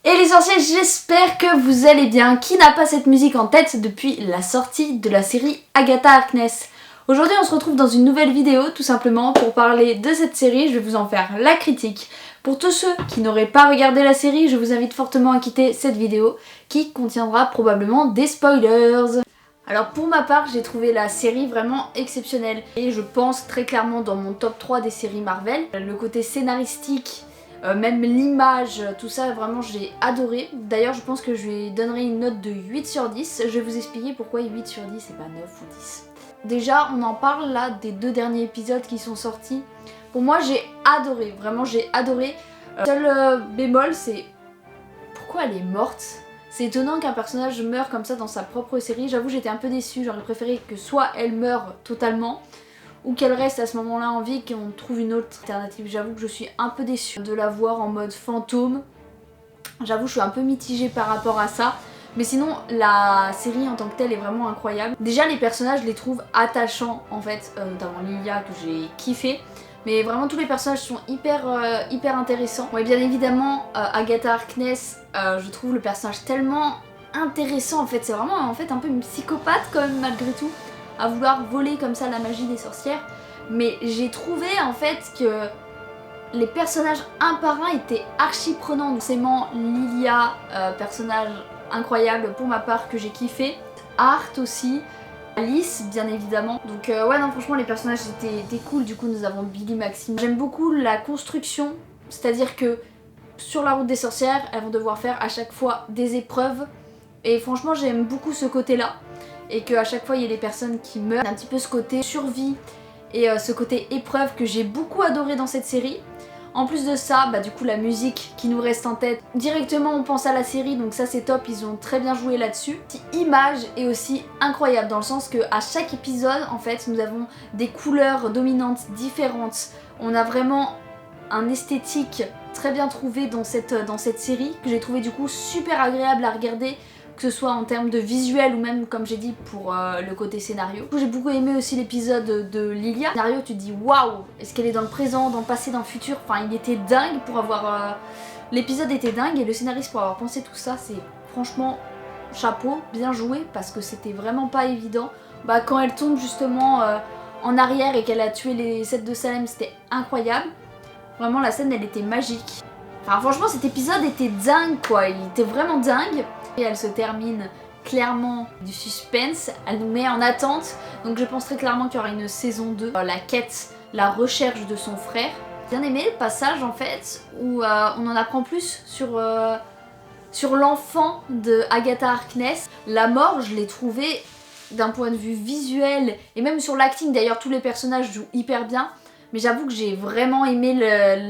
Et les sorciers, j'espère que vous allez bien. Qui n'a pas cette musique en tête depuis la sortie de la série Agatha Harkness? Aujourd'hui on se retrouve dans une nouvelle vidéo tout simplement pour parler de cette série. Je vais vous en faire la critique. Pour tous ceux qui n'auraient pas regardé la série, je vous invite fortement à quitter cette vidéo qui contiendra probablement des spoilers. Alors pour ma part, j'ai trouvé la série vraiment exceptionnelle et je pense très clairement dans mon top 3 des séries Marvel. Le côté scénaristique, même l'image, tout ça vraiment j'ai adoré. D'ailleurs je pense que je lui donnerai une note de 8 sur 10. Je vais vous expliquer pourquoi 8 sur 10 et pas 9 ou 10. Déjà on en parle là des 2 derniers épisodes qui sont sortis. Pour moi j'ai adoré, vraiment j'ai adoré. Seul bémol c'est pourquoi elle est morte. C'est étonnant qu'un personnage meure comme ça dans sa propre série. J'avoue j'étais un peu déçue, j'aurais préféré que soit elle meure totalement ou qu'elle reste à ce moment-là en vie et qu'on trouve une autre alternative. J'avoue que je suis un peu déçue de la voir en mode fantôme. J'avoue je suis un peu mitigée par rapport à ça. Mais sinon la série en tant que telle est vraiment incroyable. Déjà les personnages je les trouve attachants en fait, notamment Lilia que j'ai kiffé. Mais vraiment tous les personnages sont hyper intéressants. Bon, et bien évidemment Agatha Harkness, je trouve le personnage tellement intéressant en fait. C'est vraiment en fait un peu une psychopathe quand même malgré tout, à vouloir voler comme ça la magie des sorcières. Mais j'ai trouvé en fait que les personnages un par un étaient archi prenants. Forcément Lilia, personnage incroyable pour ma part que j'ai kiffé. Art aussi. Alice bien évidemment. Donc ouais non franchement les personnages étaient cool. Du coup nous avons Billy Maxime. J'aime beaucoup la construction. C'est à dire que sur la route des sorcières elles vont devoir faire à chaque fois des épreuves. Et franchement j'aime beaucoup ce côté là. Et qu'à chaque fois il y a des personnes qui meurent. Un petit peu ce côté survie et ce côté épreuve que j'ai beaucoup adoré dans cette série. En plus de ça, bah du coup la musique qui nous reste en tête, directement on pense à la série, donc ça c'est top, ils ont très bien joué là-dessus. L'image est aussi incroyable dans le sens que à chaque épisode en fait nous avons des couleurs dominantes différentes. On a vraiment un esthétique très bien trouvé dans cette série que j'ai trouvé du coup super agréable à regarder, que ce soit en termes de visuel ou même comme j'ai dit pour le côté scénario. J'ai beaucoup aimé aussi l'épisode de Lilia. Le scénario tu te dis waouh, est-ce qu'elle est dans le présent, dans le passé, dans le futur? Enfin il était dingue pour avoir... L'épisode était dingue et le scénariste pour avoir pensé tout ça, c'est franchement chapeau, bien joué parce que c'était vraiment pas évident. Bah quand elle tombe justement en arrière et qu'elle a tué les 7 de Salem, c'était incroyable. Vraiment la scène elle était magique. Enfin franchement cet épisode était dingue quoi, il était vraiment dingue. Et elle se termine clairement du suspense, elle nous met en attente. Donc je pense très clairement qu'il y aura une saison 2. La quête, la recherche de son frère. J'ai bien aimé le passage en fait où on en apprend plus sur l'enfant de Agatha Harkness. La mort je l'ai trouvée d'un point de vue visuel et même sur l'acting d'ailleurs tous les personnages jouent hyper bien. Mais j'avoue que j'ai vraiment aimé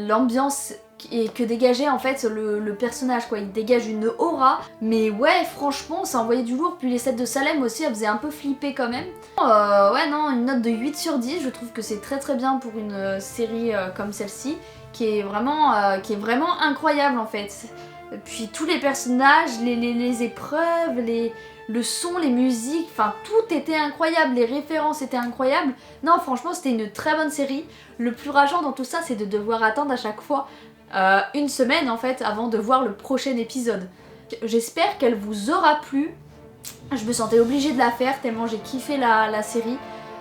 l'ambiance et que dégageait en fait le personnage quoi, il dégage une aura. Mais ouais franchement ça envoyait du lourd, puis les 7 de Salem aussi elles faisaient un peu flipper quand même. Ouais non, une note de 8 sur 10, je trouve que c'est très bien pour une série comme celle-ci qui est vraiment incroyable en fait. Et puis tous les personnages, les épreuves, le son, les musiques, enfin tout était incroyable, les références étaient incroyables. Non franchement c'était une très bonne série. Le plus rageant dans tout ça c'est de devoir attendre à chaque fois une semaine en fait avant de voir le prochain épisode. J'espère qu'elle vous aura plu. Je me sentais obligée de la faire tellement j'ai kiffé la série.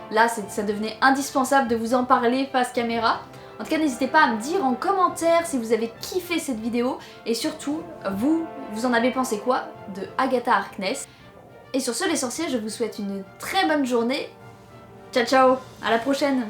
Là ça devenait indispensable de vous en parler face caméra. En tout cas n'hésitez pas à me dire en commentaire si vous avez kiffé cette vidéo et surtout vous en avez pensé quoi de Agatha Harkness. Et sur ce les sorciers je vous souhaite une très bonne journée. Ciao ciao, à la prochaine.